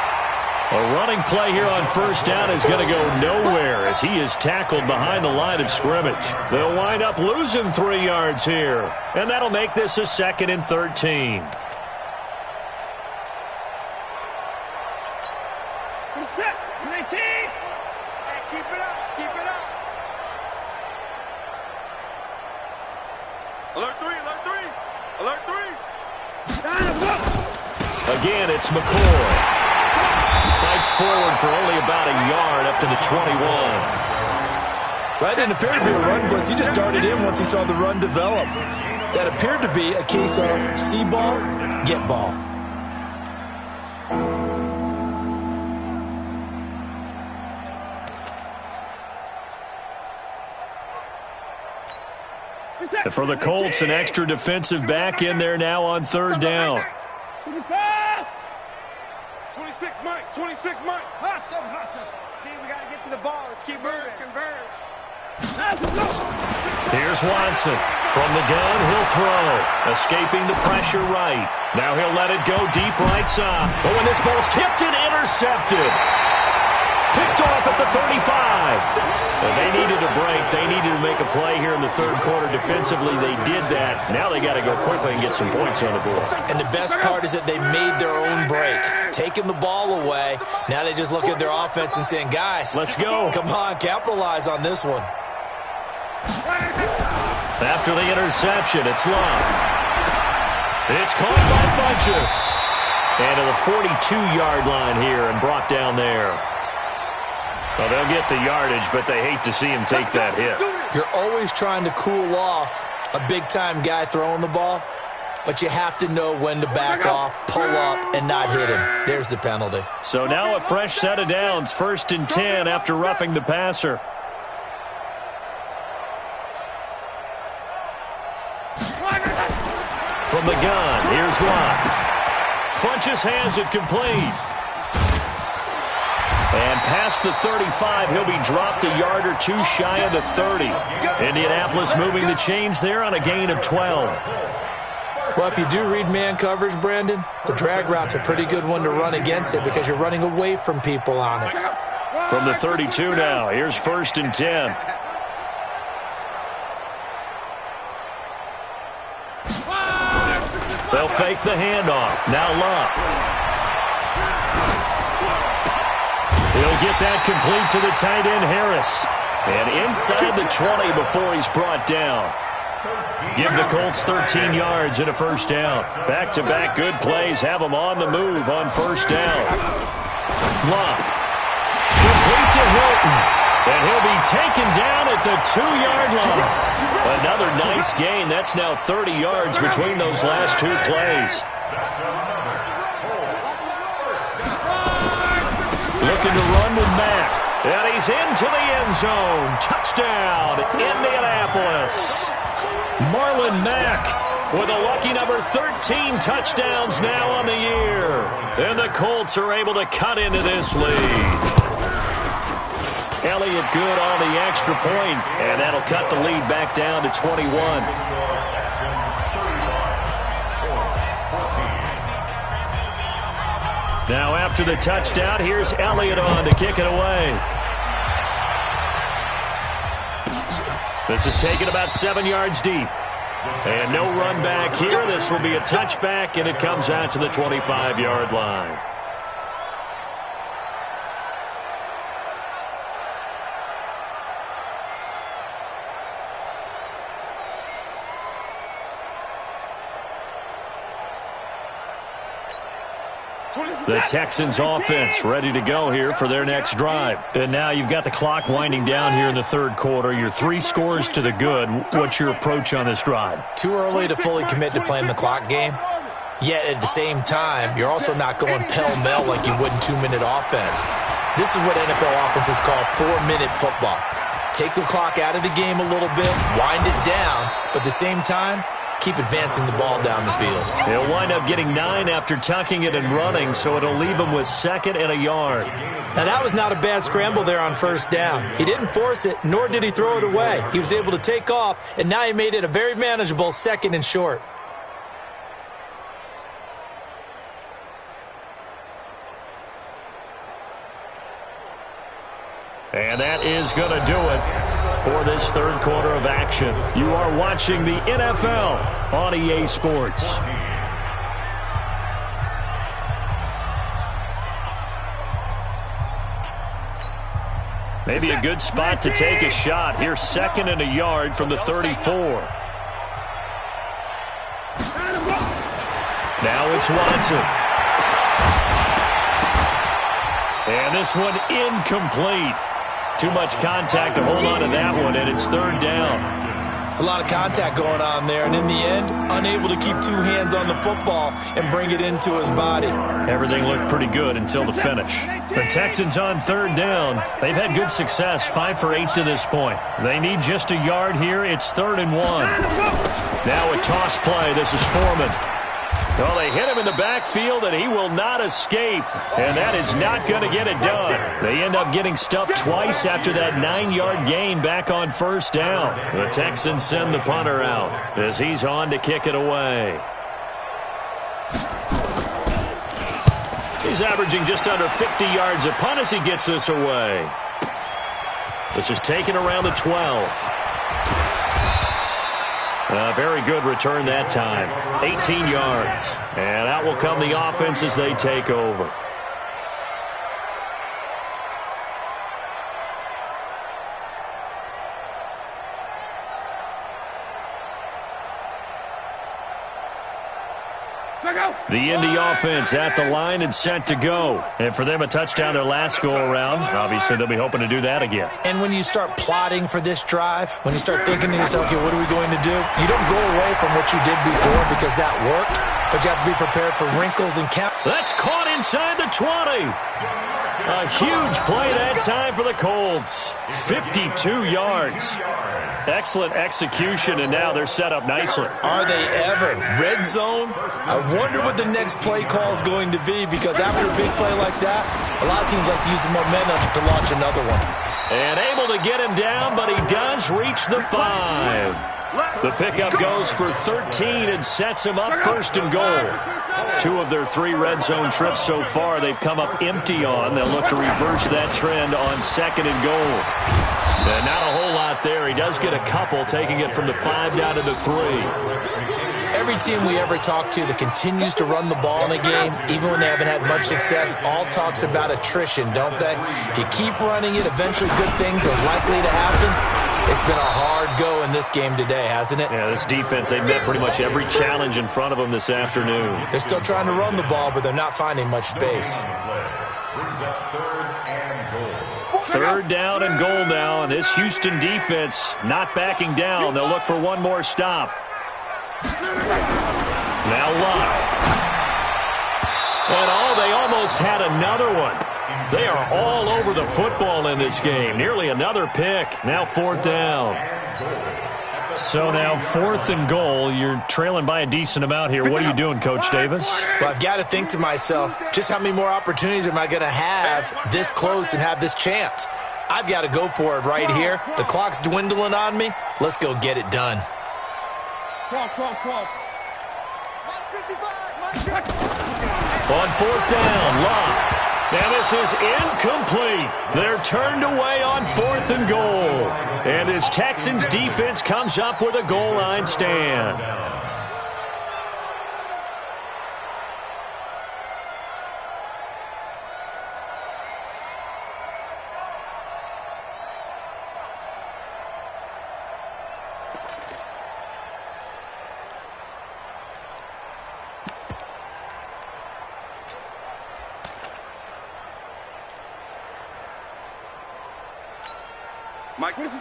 A running play here on 1st down is going to go nowhere as he is tackled behind the line of scrimmage. They'll wind up losing 3 yards here, and that'll make this a 2nd and 13. Set. 19. Hey, keep it up. Alert 3. Again, it's McCoy. He fights forward for only about a yard up to the 21. That didn't appear to be a run blitz. He just darted in once he saw the run develop. That appeared to be a case of see ball, get ball. For the Colts, an extra defensive back in there now on 3rd down. 26, Mike. Hustle. See, we got to get to the ball. Let's keep moving. Converge. Here's Watson. From the gun, he'll throw. Escaping the pressure right. Now he'll let it go deep right side. But when this ball's tipped and intercepted. Picked off at the 35. And they needed a break. They needed to make a play here in the 3rd quarter defensively. They did that. Now they got to go quickly and get some points on the board. And the best part is that they made their own break. Taking the ball away. Now they just look at their offense and saying, guys, let's go. Come on, capitalize on this one. After the interception, it's Love. It's caught by Funchess. And to the 42-yard line here and brought down there. Well, they'll get the yardage, but they hate to see him take that hit. You're always trying to cool off a big-time guy throwing the ball, but you have to know when to back off, pull up, and not hit him. There's the penalty. So now a fresh set of downs, 1st and 10 after roughing the passer. From the gun, here's Love. Funches has it complete. And past the 35, he'll be dropped a yard or two shy of the 30. Indianapolis moving the chains there on a gain of 12. Well, if you do read man coverage, Brandon, the drag route's a pretty good one to run against it because you're running away from people on it. From the 32 now, here's 1st and 10. They'll fake the handoff. Now Love. He'll get that complete to the tight end, Harris. And inside the 20 before he's brought down. Give the Colts 13 yards and a first down. Back-to-back good plays have them on the move on first down. Love. Complete to Hilton. And he'll be taken down at the 2-yard line. Another nice gain. That's now 30 yards between those last two plays. Looking to run with Mack. And he's into the end zone. Touchdown, Indianapolis. Marlon Mack with a lucky number 13 touchdowns now on the year. And the Colts are able to cut into this lead. Elliott good on the extra point, and that'll cut the lead back down to 21. Now after the touchdown, here's Elliott on to kick it away. This is taken about 7 yards deep. And no run back here. This will be a touchback, and it comes out to the 25-yard line. The Texans offense ready to go here for their next drive. And now you've got the clock winding down here in the third quarter. You're 3 scores to the good. What's your approach on this drive? Too early to fully commit to playing the clock game. Yet at the same time, you're also not going pell-mell like you would in 2-minute offense. This is what NFL offenses call 4-minute football. Take the clock out of the game a little bit, wind it down, but at the same time, keep advancing the ball down the field. He'll wind up getting 9 after tucking it and running, so it'll leave him with 2nd and a yard. Now, that was not a bad scramble there on first down. He didn't force it, nor did he throw it away. He was able to take off, and now he made it a very manageable 2nd and short. And that is going to do it for this third quarter of action. You are watching the NFL on EA Sports. Maybe a good spot to take a shot. Here's 2nd and a yard from the 34. Now it's Watson. And this one incomplete. Too much contact to hold on to that one, and it's 3rd down. It's a lot of contact going on there, and in the end, unable to keep 2 hands on the football and bring it into his body. Everything looked pretty good until the finish. The Texans on 3rd down. They've had good success, 5 for 8 to this point. They need just a yard here. It's 3rd and 1. Now a toss play. This is Foreman. Well, they hit him in the backfield, and he will not escape. And that is not going to get it done. They end up getting stuffed twice after that 9-yard gain back on first down. The Texans send the punter out as he's on to kick it away. He's averaging just under 50 yards a punt as he gets this away. This is taken around the 12. A very good return that time. 18 yards. And out will come the offense as they take over. The Indy offense at the line and set to go. And for them, a touchdown their last go-around. Obviously, they'll be hoping to do that again. And when you start plotting for this drive, when you start thinking to yourself, okay, what are we going to do? You don't go away from what you did before because that worked. but you have to be prepared for wrinkles and count. That's caught inside the 20. A huge play that time for the Colts. 52 yards. Excellent execution, and now they're set up nicely. Are they ever? Red zone? I wonder what the next play call is going to be, because after a big play like that, a lot of teams like to use the momentum to launch another one. And able to get him down, but he does reach the 5. The pickup goes for 13 and sets him up first and goal. 2 of their 3 red zone trips so far they've come up empty on. They'll look to reverse that trend on second and goal. And not a whole lot there. He does get a couple, taking it from the 5 down to the 3. Every team we ever talk to that continues to run the ball in a game, even when they haven't had much success, all talks about attrition, don't they? If you keep running it, eventually good things are likely to happen. It's been a hard go in this game today, hasn't it? Yeah, this defense, they've met pretty much every challenge in front of them this afternoon. They're still trying to run the ball, but they're not finding much space. Third down and goal now, and this Houston defense not backing down. They'll look for one more stop. Now Luck. And they almost had another one. They are all over the football in this game. Nearly another pick. Now 4th down. So now 4th and goal. You're trailing by a decent amount here. What are you doing, Coach Davis? Well, I've got to think to myself, just how many more opportunities am I going to have this close and have this chance? I've got to go for it right here. The clock's dwindling on me. Let's go get it done. On 4th down, Luck. And this is incomplete. They're turned away on 4th and goal. And this Texans defense comes up with a goal line stand.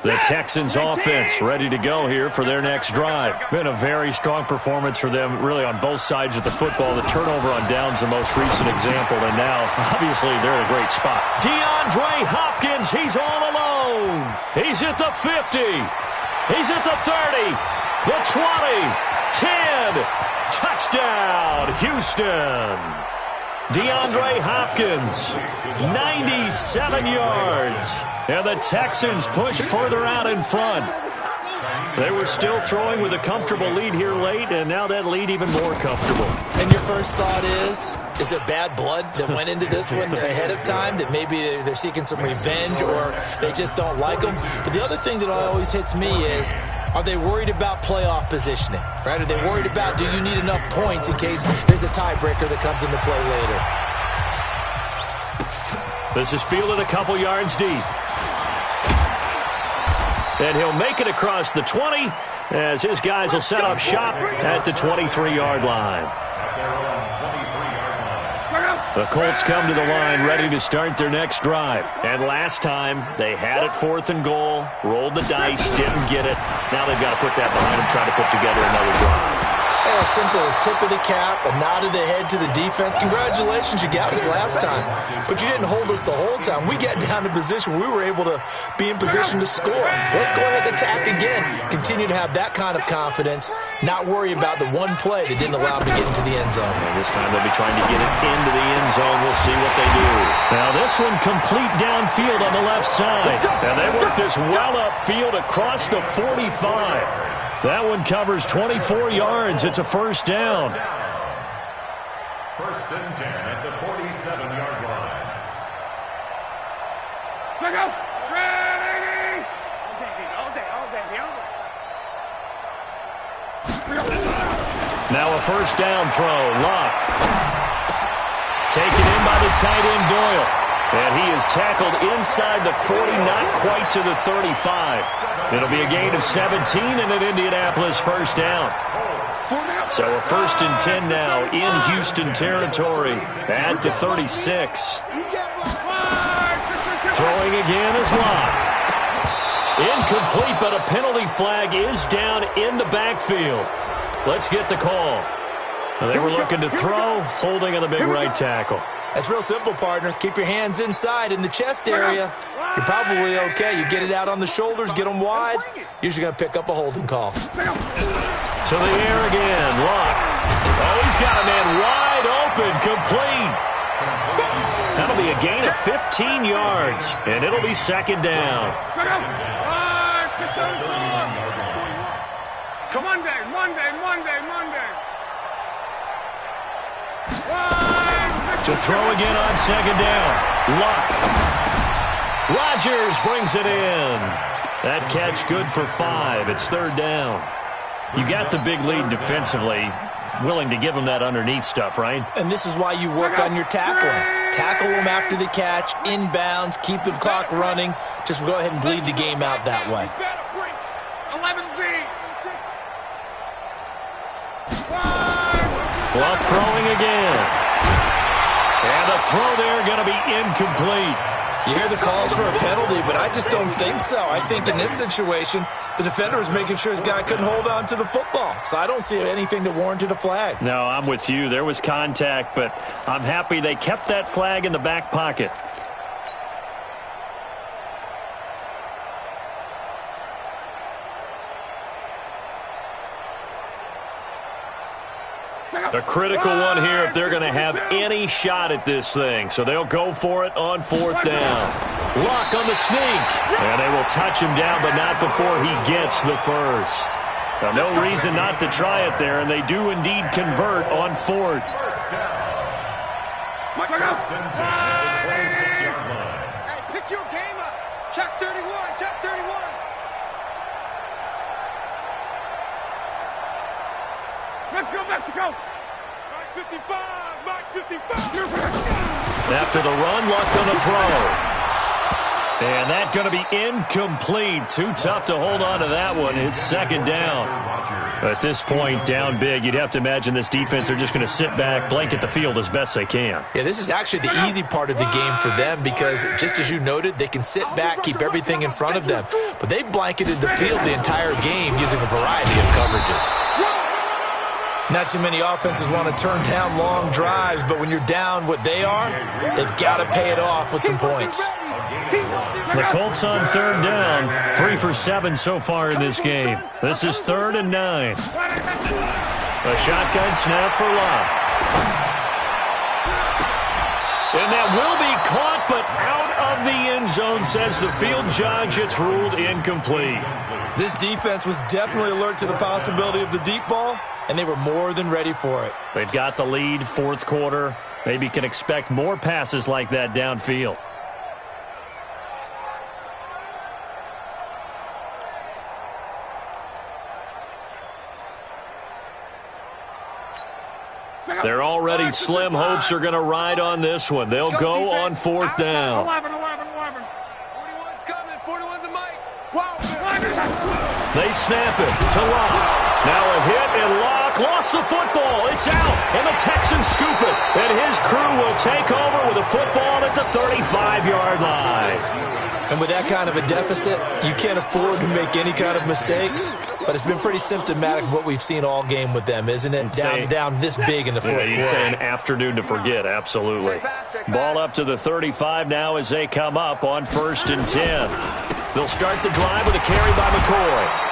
The Texans offense ready to go here for their next drive. Been a very strong performance for them really on both sides of the football. The turnover on downs the most recent example, and now obviously they're in a great spot. DeAndre Hopkins, he's all alone. He's at the 50. He's at the 30, the 20, 10. Touchdown, Houston. DeAndre Hopkins, 97 yards. And the Texans push further out in front. They were still throwing with a comfortable lead here late, and now that lead even more comfortable. And your first thought is there bad blood that went into this one ahead of time, that maybe they're seeking some revenge or they just don't like them? But the other thing that always hits me is, are they worried about playoff positioning? Right? Are they worried about, do you need enough points in case there's a tiebreaker that comes into play later? This is fielded a couple yards deep. And he'll make it across the 20 as his guys will set up shop at the 23-yard line. The Colts come to the line ready to start their next drive. And last time, they had it 4th and goal, rolled the dice, didn't get it. Now they've got to put that behind them, try to put together another drive. A simple tip of the cap, a nod of the head to the defense. Congratulations, you got us last time. But you didn't hold us the whole time. We got down to position where we were able to be in position to score. Let's go ahead and attack again. Continue to have that kind of confidence, not worry about the one play that didn't allow them to get into the end zone. And this time they'll be trying to get it into the end zone. We'll see what they do. Now this one complete downfield on the left side. And they work this well upfield across the 45. That one covers 24 yards. It's a first down. First and 10 at the 47-yard line. Check up. Ready. All day. Now a first down throw. Luck. Taken in by the tight end Doyle. And he is tackled inside the 40, not quite to the 35. It'll be a gain of 17 and an Indianapolis first down. So a first and 10 now in Houston territory at the 36. Throwing again is Locke. Incomplete, but a penalty flag is down in the backfield. Let's get the call. They were looking to throw, holding on the big right tackle. That's real simple, partner. Keep your hands inside in the chest area. You're probably okay. You get it out on the shoulders, get them wide. Usually going to pick up a holding call. To the air again. Luck. Oh, he's got a man wide open, complete. That'll be a gain of 15 yards, and it'll be second down. Monday. To throw again on second down. Luck. Rodgers brings it in. That catch good for 5. It's third down. You got the big lead defensively. Willing to give them that underneath stuff, right? And this is why you work on your tackling. Tackle them after the catch, inbounds, keep the clock running. Just go ahead and bleed the game out that way. 11Z. Luck throwing again. And the throw there going to be incomplete. You hear the calls for a penalty, but I just don't think so. I think in this situation, the defender was making sure his guy couldn't hold on to the football. So I don't see anything that warranted a flag. No, I'm with you. There was contact, but I'm happy they kept that flag in the back pocket. A critical one here if they're going to have any shot at this thing. So they'll go for it on fourth down. Luck on the sneak. And they will touch him down, but not before he gets the first. Now, no reason not to try it there, and they do indeed convert on fourth. First and 10 at the 26-yard line. Hey, pick your game up. Check 31. Let's go, Mexico. Mark 55. After the run, Luck on the throw. And that's going to be incomplete. Too tough to hold on to that one. It's second down. At this point, down big, you'd have to imagine this defense are just going to sit back, blanket the field as best they can. Yeah, this is actually the easy part of the game for them because, just as you noted, they can sit back, keep everything in front of them. But they've blanketed the field the entire game using a variety of coverages. Not too many offenses want to turn down long drives, but when you're down what they are, they've got to pay it off with some points. The Colts on third down, 3 for 7 so far in this game. This is 3rd and 9. A shotgun snap for Luck. And that will be caught, but out of the end zone, says the field judge. It's ruled incomplete. This defense was definitely alert to the possibility of the deep ball, and they were more than ready for it. They've got the lead, fourth quarter. Maybe can expect more passes like that downfield. They're already slim hopes are going to ride on this one. They'll go on fourth down. 11. 41's coming. 41's a mic. Wow. They snap it to Luck. Now a hit, and Luck lost the football. It's out, and the Texans scoop it. And his crew will take over with a football at the 35-yard line. And with that kind of a deficit, you can't afford to make any kind of mistakes. But it's been pretty symptomatic of what we've seen all game with them, isn't it? Down this big in the fourth quarter. You'd say an afternoon to forget, absolutely. Ball up to the 35 now as they come up on 1st and 10. They'll start the drive with a carry by McCoy.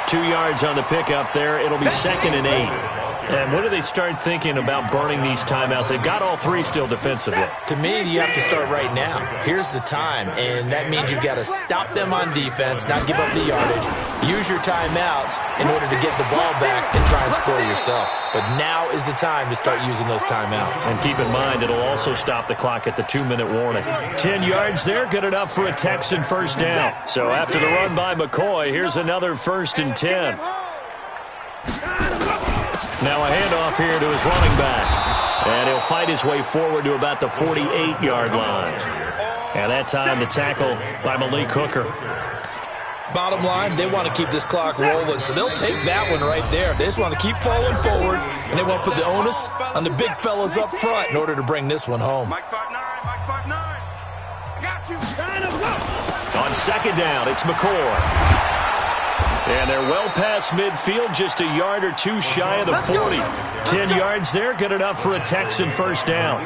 2 yards on the pickup there. It'll be 2nd and 8. And when do they start thinking about burning these timeouts? They've got all 3 still defensively. To me, you have to start right now. Here's the time, and that means you've got to stop them on defense, not give up the yardage, use your timeouts in order to get the ball back and try and score yourself. But now is the time to start using those timeouts. And keep in mind, it'll also stop the clock at the 2-minute warning. 10 yards there, good enough for a Texan first down. So after the run by McCoy, here's another 1st and 10. Now a handoff here to his running back. And he'll fight his way forward to about the 48-yard line. And that time the tackle by Malik Hooker. Bottom line, they want to keep this clock rolling, so they'll take that one right there. They just want to keep falling forward, and they want to put the onus on the big fellas up front in order to bring this one home. Mike 5'9", Mike 5'9". I got you. On second down, it's McCoy. And they're well past midfield, just a yard or two shy of the 40. 10 yards there, good enough for a Texan first down.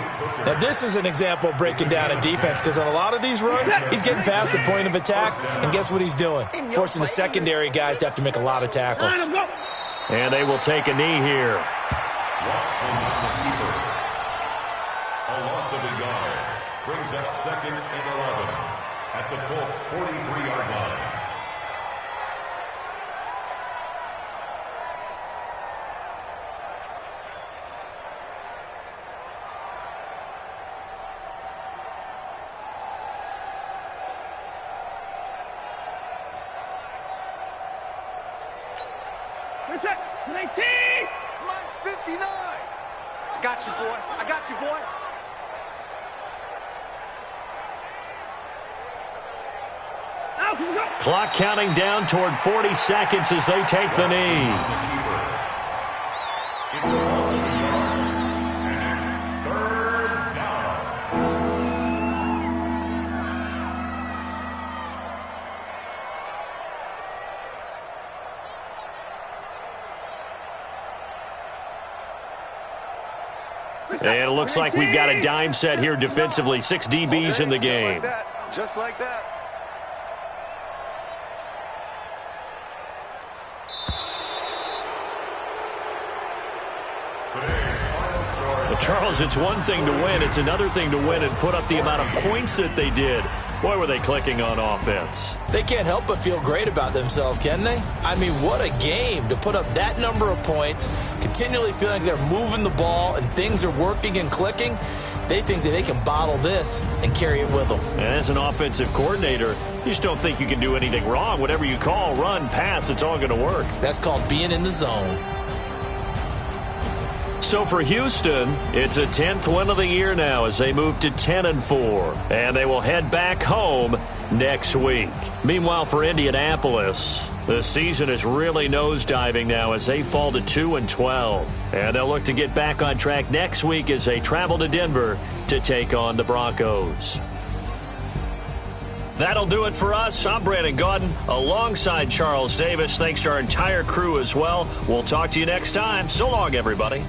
Now, this is an example of breaking down a defense because on a lot of these runs, he's getting past the point of attack, and guess what he's doing? Forcing the secondary guys to have to make a lot of tackles. And they will take a knee here. A loss of a yard brings up 2nd and 11 at the Colts' 43-yard line. Reset. 19. Mine's 59. I got you, boy. I got you, boy. Clock counting down toward 40 seconds as they take the knee. It's a loss of a yard, and it's 3rd down. And it looks like we've got a dime set here defensively. 6 DBs in the game. Just like that. Well, Charles, it's one thing to win. It's another thing to win and put up the amount of points that they did. Boy, were they clicking on offense. They can't help but feel great about themselves, can they? I mean, what a game to put up that number of points, continually feeling like they're moving the ball and things are working and clicking. They think that they can bottle this and carry it with them. And as an offensive coordinator, you just don't think you can do anything wrong. Whatever you call, run, pass, it's all going to work. That's called being in the zone. So for Houston, it's a 10th win of the year now as they move to 10-4. And they will head back home next week. Meanwhile, for Indianapolis, the season is really nosediving now as they fall to 2-12. And they'll look to get back on track next week as they travel to Denver to take on the Broncos. That'll do it for us. I'm Brandon Gaudin alongside Charles Davis. Thanks to our entire crew as well. We'll talk to you next time. So long, everybody.